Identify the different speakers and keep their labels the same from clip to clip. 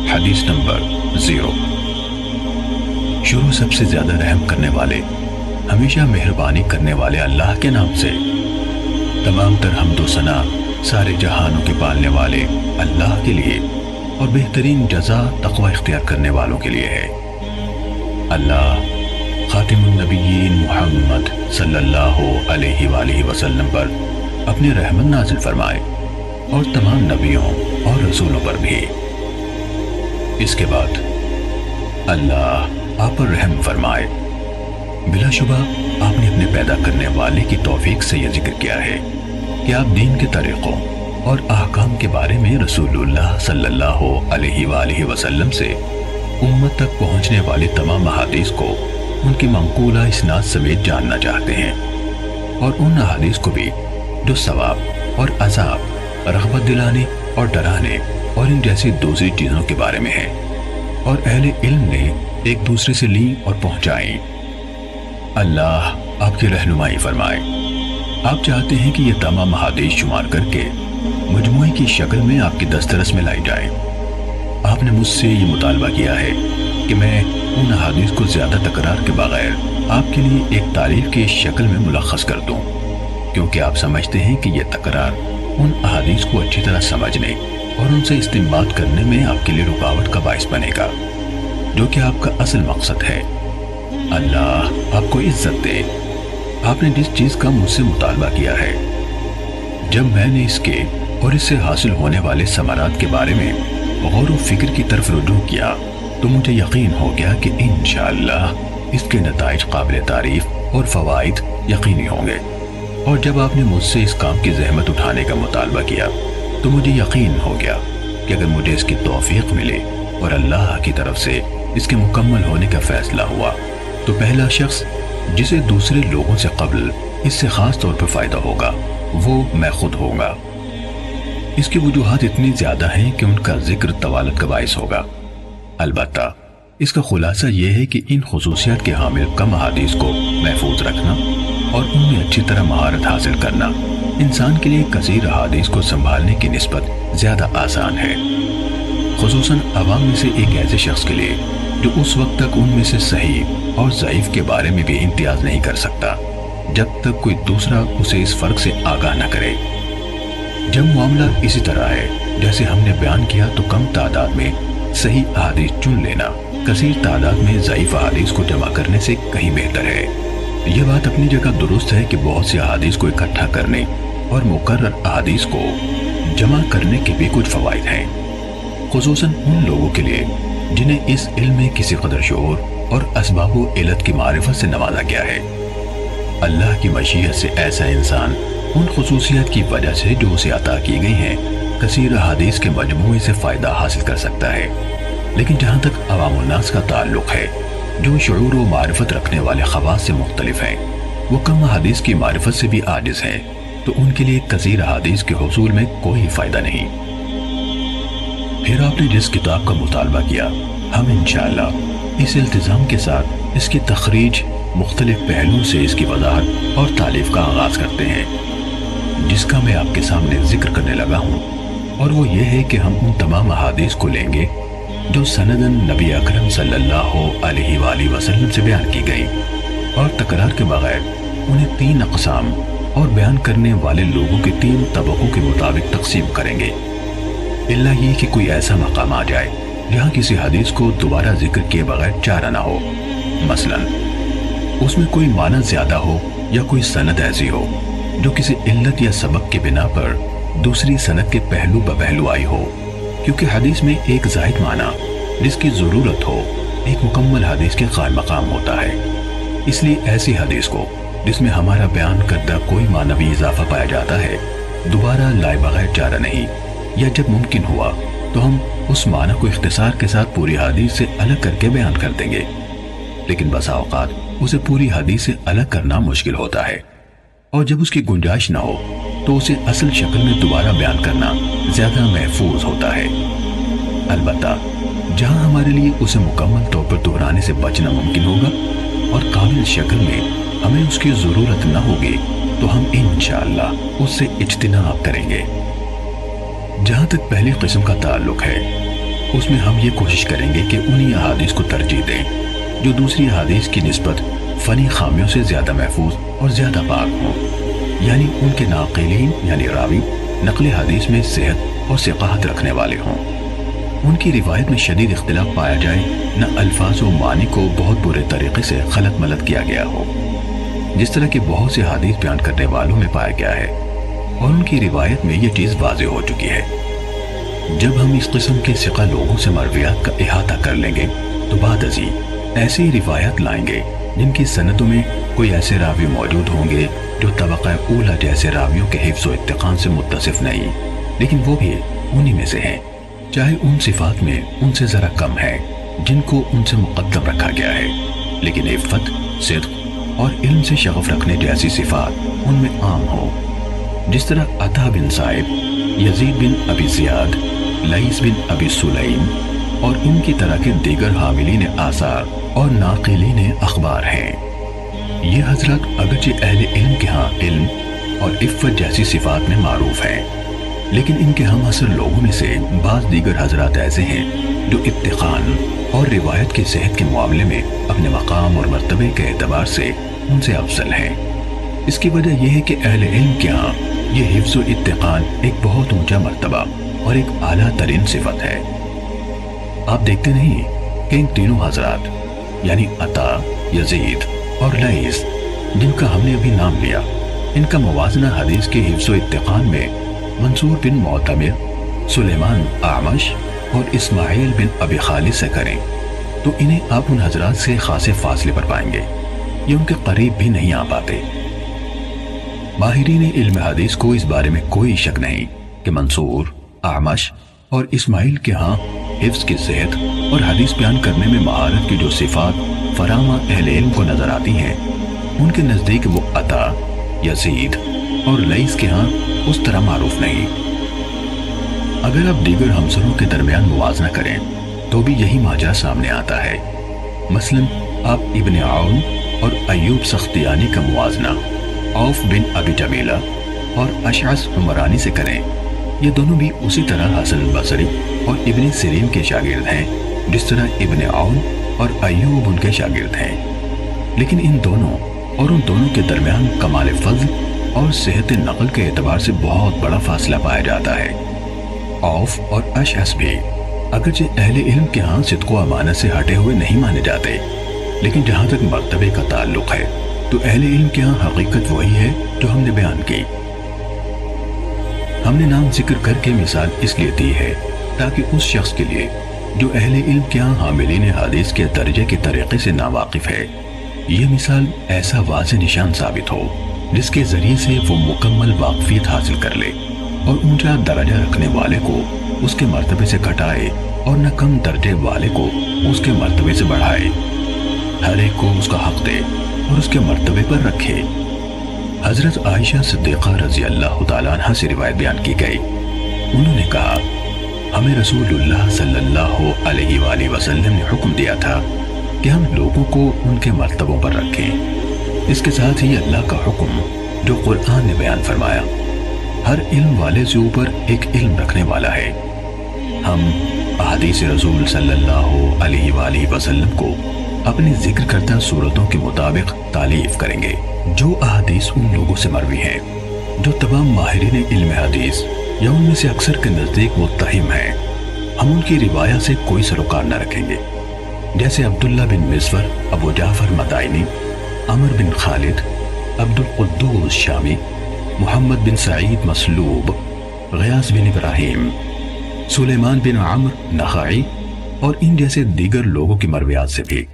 Speaker 1: حدیث نمبر 0۔ شروع سب سے زیادہ رحم کرنے والے، ہمیشہ مہربانی کرنے والے اللہ کے نام سے۔ تمام تر حمد و ثنا سارے جہانوں کے پالنے والے اللہ کے لیے اور بہترین جزا تقوی اختیار کرنے والوں کے لیے ہے۔ اللہ خاتم النبیین محمد صلی اللہ علیہ وآلہ وسلم پر اپنی رحمت نازل فرمائے اور تمام نبیوں اور رسولوں پر بھی۔ اس کے بعد اللہ آپ پر رحم فرمائے۔ بلا شبہ آپ نے اپنے پیدا کرنے والے کی توفیق سے یہ ذکر کیا ہے کہ آپ دین کے طریقوں اور احکام کے بارے میں رسول اللہ صلی اللہ علیہ وآلہ وسلم سے امت تک پہنچنے والی تمام احادیث کو ان کی منقولہ اسناد سمیت جاننا چاہتے ہیں، اور ان احادیث کو بھی جو ثواب اور عذاب، رغبت دلانے اور ڈرانے اور ان جیسی دوسری چیزوں کے بارے میں ہیں، اور اہل علم نے ایک دوسرے سے لی اور پہنچائیں۔ اللہ آپ کی رہنمائی فرمائے۔ آپ چاہتے ہیں کہ یہ تمام احادیث شمار کر کے مجموعے کی شکل میں آپ کی دسترس میں لائی جائیں۔ آپ نے مجھ سے یہ مطالبہ کیا ہے کہ میں ان احادیث کو زیادہ تکرار کے بغیر آپ کے لیے ایک تعریف کی شکل میں ملخص کر دوں، کیونکہ آپ سمجھتے ہیں کہ یہ تکرار ان احادیث کو اچھی طرح سمجھنے اور ان سے استنباط کرنے میں آپ کے لیے رکاوٹ کا باعث بنے گا، جو کہ آپ کا اصل مقصد ہے۔ اللہ آپ کو عزت دے۔ آپ نے جس چیز کا مجھ سے مطالبہ کیا ہے، جب میں نے اس کے اور اس سے حاصل ہونے والے ثمرات کے بارے میں غور و فکر کی طرف رجوع کیا تو مجھے یقین ہو گیا کہ انشاءاللہ اس کے نتائج قابل تعریف اور فوائد یقینی ہوں گے۔ اور جب آپ نے مجھ سے اس کام کی زحمت اٹھانے کا مطالبہ کیا تو مجھے یقین ہو گیا کہ اگر مجھے اس کی توفیق ملے اور اللہ کی طرف سے اس کے مکمل ہونے کا فیصلہ ہوا تو پہلا شخص جسے دوسرے لوگوں سے قبل اس سے خاص طور پر فائدہ ہوگا وہ میں خود ہوں گا۔ اس کی وجوہات اتنی زیادہ ہیں کہ ان کا ذکر طوالت کا باعث ہوگا۔ البتہ اس کا خلاصہ یہ ہے کہ ان خصوصیات کے حامل کم احادیث کو محفوظ رکھنا اور ان میں اچھی طرح مہارت حاصل کرنا انسان کے لیے کثیر احادیث کو سنبھالنے کی نسبت زیادہ آسان ہے، خصوصاً عوام میں سے ایک ایسے شخص کے لیے جو اس وقت تک ان میں سے صحیح اور ضعیف کے بارے میں بھی امتیاز نہیں کر سکتا جب تک کوئی دوسرا اسے اس فرق سے آگاہ نہ کرے۔ جب معاملہ اسی طرح ہے جیسے ہم نے بیان کیا تو کم تعداد میں صحیح احادیث چن لینا کثیر تعداد میں ضعیف احادیث کو جمع کرنے سے کہیں بہتر ہے۔ یہ بات اپنی جگہ درست ہے کہ بہت سی احادیث کو اکٹھا کرنے اور مقرر احادیث کو جمع کرنے کے بھی کچھ فوائد ہیں، خصوصاً ان لوگوں کے لیے جنہیں اس علم میں کسی قدر شعور اور اسباب و علت کی معرفت سے نوازا گیا ہے۔ اللہ کی مشیت سے ایسا انسان ان خصوصیات کی وجہ سے جو اسے عطا کی گئی ہیں کثیر احادیث کے مجموعے سے فائدہ حاصل کر سکتا ہے، لیکن جہاں تک عوام الناس کا تعلق ہے جو شعور و معرفت رکھنے والے خواص سے مختلف ہیں، وہ کم احادیث کی معرفت سے بھی عاجز ہیں، تو ان کے لیے کثیر احادیث کے حصول میں کوئی فائدہ نہیں۔ پھر آپ نے جس کتاب کا مطالبہ کیا ہم انشاءاللہ اس التزام کے ساتھ اس کی تخریج مختلف پہلوؤں سے اس کی وضاحت اور تالیف کا آغاز کرتے ہیں، جس کا میں آپ کے سامنے ذکر کرنے لگا ہوں، اور وہ یہ ہے کہ ہم ان تمام احادیث کو لیں گے جو سنداً نبی اکرم صلی اللہ علیہ وآلہ وسلم سے بیان کی گئی، اور تکرار کے بغیر انہیں 3 اقسام اور بیان کرنے والے لوگوں کے 3 طبقوں کے مطابق تقسیم کریں گے، اللہ یہ کہ کوئی ایسا مقام آ جائے جہاں کسی حدیث کو دوبارہ ذکر کیے بغیر چارہ نہ ہو، مثلاً اس میں کوئی معنی زیادہ ہو یا کوئی سند ایسی ہو جو کسی علت یا سبب کے بنا پر دوسری سند کے پہلو بپہلو آئی ہو، کیونکہ حدیث میں ایک زائد معنی جس کی ضرورت ہو ایک مکمل حدیث کے قائم مقام ہوتا ہے۔ اس لیے ایسی حدیث کو جس میں ہمارا بیان کردہ کوئی معنوی اضافہ پایا جاتا ہے دوبارہ لائے بغیر چارہ نہیں، یا جب ممکن ہوا تو ہم اس معنی کو اختصار کے ساتھ پوری حدیث سے الگ کر کے بیان کر دیں گے، لیکن بسا اوقات اسے پوری حدیث سے الگ کرنا مشکل ہوتا ہے، اور جب اس کی گنجائش نہ ہو تو اسے اصل شکل میں دوبارہ بیان کرنا زیادہ محفوظ ہوتا ہے۔ البتہ جہاں ہمارے لیے اسے مکمل طور پر دہرانے سے بچنا ممکن ہوگا اور قابل شکل میں ہمیں اس کی ضرورت نہ ہوگی تو ہم انشاءاللہ اس سے اجتناب کریں گے۔ جہاں تک پہلی قسم کا تعلق ہے اس میں ہم یہ کوشش کریں گے کہ انہی احادیث کو ترجیح دیں جو دوسری احادیث کی نسبت فنی خامیوں سے زیادہ محفوظ اور زیادہ پاک ہوں، یعنی ان کے ناقلین یعنی راوی نقل حدیث میں صحت اور ثقاہت رکھنے والے ہوں، ان کی روایت میں شدید اختلاف پایا جائے، نہ الفاظ و معنی کو بہت برے طریقے سے خلط ملط کیا گیا ہو جس طرح کی بہت سے حدیث بیان کرنے والوں میں پایا گیا ہے، اور ان کی روایت میں یہ چیز واضح ہو چکی ہے۔ جب ہم اس قسم کے ثقہ لوگوں سے مرویات کا احاطہ کر لیں گے تو بعد ازیں ایسی روایت لائیں گے جن کی سندوں میں کوئی ایسے راوی موجود ہوں گے جو طبقہ اولا جیسے راویوں کے حفظ و اتقان سے متصف نہیں، لیکن وہ بھی انہی میں سے ہیں، چاہے ان صفات میں ان سے ذرا کم ہے جن کو ان سے مقدم رکھا گیا ہے، لیکن عفت، صدق اور علم سے شغف رکھنے جیسی صفات ان میں عام ہو، جس طرح عطا بن صائب، یزید بن ابی زیاد، لیث بن ابی سلیم اور ان کی طرح کے دیگر حاملین آثار اور ناقلین اخبار ہیں۔ یہ حضرات اگرچہ اہل علم کے ہاں علم اور عفت جیسی صفات میں معروف ہیں، لیکن ان کے ہم عصر لوگوں میں سے بعض دیگر حضرات ایسے ہیں جو اتقان اور روایت کی صحت کے معاملے میں اپنے مقام اور مرتبے کے اعتبار سے ان سے افضل ہیں۔ اس کی وجہ یہ ہے کہ اہل علم کے ہاں یہ حفظ و اتقان ایک بہت اونچا مرتبہ اور ایک اعلیٰ ترین صفت ہے۔ آپ دیکھتے نہیں کہ ان تینوں حضرات یعنی عطا، یزید اور لیث جن کا ہم نے ابھی نام لیا، ان کا موازنہ حدیث کے حفظ و اتقان میں منصور بن معتمر، سلیمان اعمش اور اسماعیل بن ابی خالد سے کریں تو انہیں آپ ان حضرات سے خاصے فاصلے پر پائیں گے، یہ ان کے قریب بھی نہیں آ پاتے۔ ماہرین علم حدیث کو اس بارے میں کوئی شک نہیں کہ منصور، اعمش اور اسماعیل کے ہاں حفظ کی صحت اور حدیث بیان کرنے میں مہارت کی جو صفات فراہم اہل علم کو نظر آتی ہیں، ان کے نزدیک وہ عطا، یزید اور لیث کے ہاں اس طرح معروف نہیں۔ اگر آپ دیگر ہمسروں کے درمیان موازنہ کریں تو بھی یہی ماجرا سامنے آتا ہے۔ مثلا آپ ابن عون اور ایوب سختیانی کا موازنہ عوف بن ابی جمیلہ اور اشعث عمرانی سے کریں، یہ دونوں بھی اسی طرح حسن البصری اور ابن سیرین کے شاگرد ہیں جس طرح ابن عون اور ایوب ان کے شاگرد ہیں، لیکن ان دونوں اور ان دونوں کے درمیان کمال فضل اور صحت نقل کے اعتبار سے بہت بڑا فاصلہ پایا جاتا ہے۔ عوف اور اشعث بھی اگرچہ اہل علم کے ہاں صدق و امانت سے ہٹے ہوئے نہیں مانے جاتے، لیکن جہاں تک مرتبے کا تعلق ہے تو اہل علم کے ہاں حقیقت وہی ہے جو ہم نے بیان کی۔ ہم نے نام ذکر کر کے مثال اس لیے دی ہے تاکہ اس شخص کے لیے جو اہل علم کے ہاں حاملین حدیث کے درجے کے طریقے سے ناواقف ہے، یہ مثال ایسا واضح نشان ثابت ہو جس کے ذریعے سے وہ مکمل واقفیت حاصل کر لے اور اونچا درجہ رکھنے والے کو اس کے مرتبے سے گھٹائے اور نہ کم درجے والے کو اس کے مرتبے سے بڑھائے، ہر ایک کو اس کا حق دے اور اس کے مرتبے پر رکھے۔ حضرت عائشہ صدیقہ رضی اللہ تعالیٰ عنہ سے روایت بیان کی گئی، انہوں نے کہا ہمیں رسول اللہ صلی اللہ علیہ وآلہ وسلم نے حکم دیا تھا کہ ہم لوگوں کو ان کے مرتبوں پر رکھیں۔ اس کے ساتھ ہی اللہ کا حکم جو قرآن نے بیان فرمایا، ہر علم والے سے اوپر ایک علم رکھنے والا ہے۔ ہم احادیث رسول صلی اللہ علیہ وآلہ وسلم کو اپنی ذکر کردہ صورتوں کے مطابق تعلیف کریں گے جو احادیث ان لوگوں سے مروی ہیں جو تمام ماہرین علم حدیث یا ان میں سے اکثر کے نزدیک متہم ہیں۔ ہم ان کی روایت سے کوئی سروکار نہ رکھیں گے، جیسے عبداللہ بن مسور، ابو جعفر مدائنی، عمر بن خالد، عبد القدوس شامی، محمد بن سعید مسلوب، غیاث بن ابراہیم، سلیمان بن عمرو نخعی اور ان جیسے دیگر لوگوں کی مرویات سے بھی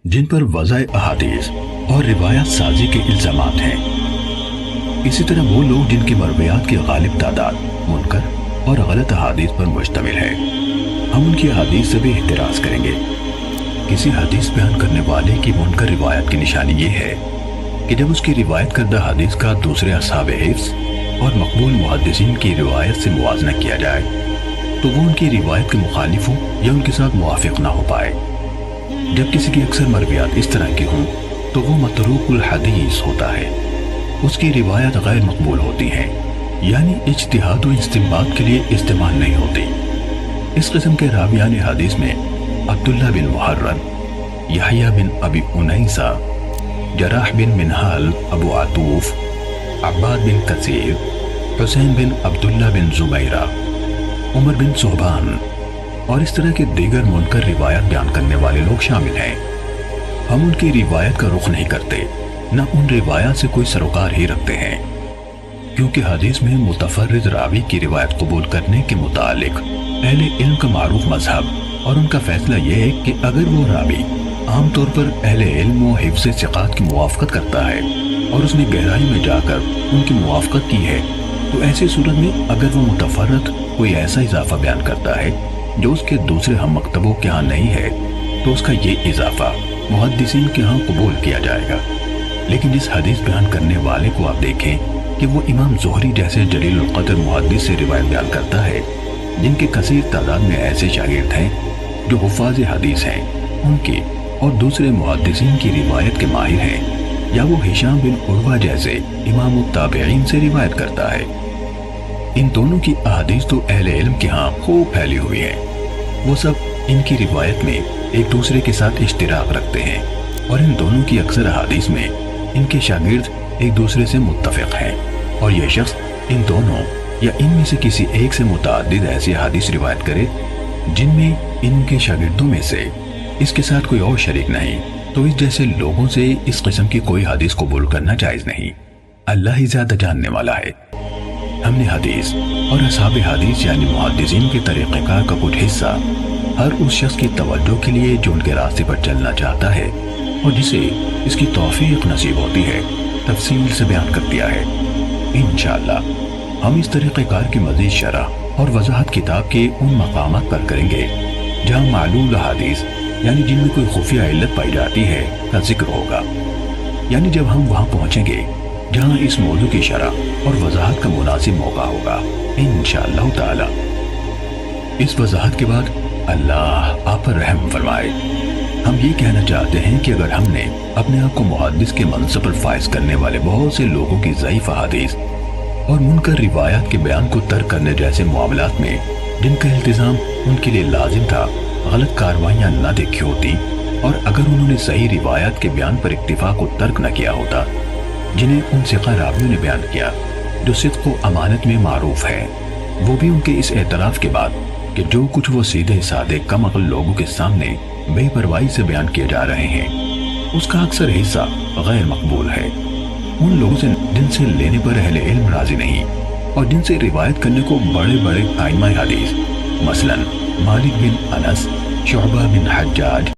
Speaker 1: جن پر وضع احادیث اور روایات سازی کے الزامات ہیں۔ اسی طرح وہ لوگ جن کی مرویات کی غالب تعداد منکر اور غلط احادیث پر مشتمل ہے، ہم ان کی احادیث سے بھی احتراز کریں گے۔ کسی حدیث بیان کرنے والے کی منکر روایت کی نشانی یہ ہے کہ جب اس کی روایت کردہ حدیث کا دوسرے اصحاب حفظ اور مقبول محدثین کی روایت سے موازنہ کیا جائے تو وہ ان کی روایت کے مخالف ہو یا ان کے ساتھ موافق نہ ہو پائے۔ جب کسی کی اکثر مرویات اس طرح کی ہوں تو وہ متروک الحدیث ہوتا ہے، اس کی روایت غیر مقبول ہوتی ہیں، یعنی اجتہاد و استنباط کے لیے استعمال نہیں ہوتی۔ اس قسم کے راویان حدیث میں عبداللہ بن محرر، یحییٰ بن ابی انیسہ، جراح بن منہال ابو عطوف، عباد بن کثیر، حسین بن عبداللہ بن زبیرہ، عمر بن صہبان اور اس طرح کے دیگر منکر روایت بیان کرنے والے لوگ شامل ہیں۔ ہم ان کی روایت کا رخ نہیں کرتے، نہ ان روایات سے کوئی سروکار ہی رکھتے ہیں، کیونکہ حدیث میں متفرد راوی کی روایت قبول کرنے کے متعلق اہل علم کا معروف مذہب اور ان کا فیصلہ یہ ہے کہ اگر وہ راوی عام طور پر اہل علم و حفظ ثقات کی موافقت کرتا ہے اور اس نے گہرائی میں جا کر ان کی موافقت کی ہے، تو ایسی صورت میں اگر وہ متفرد کوئی ایسا اضافہ بیان کرتا ہے جو اس کے دوسرے ہم مکتبوں کے ہاں نہیں ہے، تو اس کا یہ اضافہ محدثین کے ہاں قبول کیا جائے گا۔ لیکن جس حدیث بیان کرنے والے کو آپ دیکھیں کہ وہ امام زہری جیسے جلیل القدر محدث سے روایت بیان کرتا ہے، جن کے کثیر تعداد میں ایسے شاگرد ہیں جو حفاظ حدیث ہیں، ان کی اور دوسرے محدثین کی روایت کے ماہر ہیں، یا وہ ہشام بن عروہ جیسے امام التابعین سے روایت کرتا ہے، ان دونوں کی احادیث تو اہل علم کے ہاں خوب پھیلی ہوئی ہیں۔ وہ سب ان کی روایت میں ایک دوسرے کے ساتھ اشتراک رکھتے ہیں، اور ان دونوں کی اکثر احادیث میں ان کے شاگرد ایک دوسرے سے متفق ہیں، اور یہ شخص ان دونوں یا ان میں سے کسی ایک سے متعدد ایسی حدیث روایت کرے جن میں ان کے شاگردوں میں سے اس کے ساتھ کوئی اور شریک نہیں، تو اس جیسے لوگوں سے اس قسم کی کوئی حدیث قبول کرنا جائز نہیں۔ اللہ ہی زیادہ جاننے والا ہے۔ ہم نے حدیث اور اصحاب حدیث یعنی محدثین کے طریقہ کار کا کچھ حصہ ہر اس شخص کی توجہ کے لیے جو ان کے راستے پر چلنا چاہتا ہے اور جسے اس کی توفیق نصیب ہوتی ہے تفصیل سے بیان کر دیا ہے۔ انشاءاللہ ہم اس طریقہ کار کی مزید شرح اور وضاحت کتاب کے ان مقامات پر کریں گے جہاں معلول حدیث یعنی جن میں کوئی خفیہ علت پائی جاتی ہے کا ذکر ہوگا، یعنی جب ہم وہاں پہنچیں گے جہاں اس موضوع کی شرح اور وضاحت کا مناسب موقع ہوگا انشاءاللہ تعالی۔ اس وضاحت کے بعد اللہ آپ پر رحم فرمائے۔ ہم یہ کہنا چاہتے ہیں کہ اگر ہم نے اپنے آپ کو محدث کے منصب پر فائز کرنے والے بہت سے لوگوں کی ضعیف احادیث اور منکر روایات کے بیان کو ترک کرنے جیسے معاملات میں جن کا التزام ان کے لیے لازم تھا غلط کاروائیاں نہ دیکھی ہوتی، اور اگر انہوں نے صحیح روایات کے بیان پر اکتفا کو ترک نہ کیا ہوتا جنہیں ان ثقہ راویوں نے بیان کیا جو صدق و امانت میں معروف ہے، وہ بھی ان کے اس اعتراف کے بعد کہ جو کچھ وہ سیدھے سادے کم عقل لوگوں کے سامنے بے پرواہی سے بیان کیے جا رہے ہیں اس کا اکثر حصہ غیر مقبول ہے، ان لوگوں سے جن سے لینے پر اہل علم راضی نہیں اور جن سے روایت کرنے کو بڑے بڑے ائمہ حدیث مثلا مالک بن انس، شعبہ بن حجاج،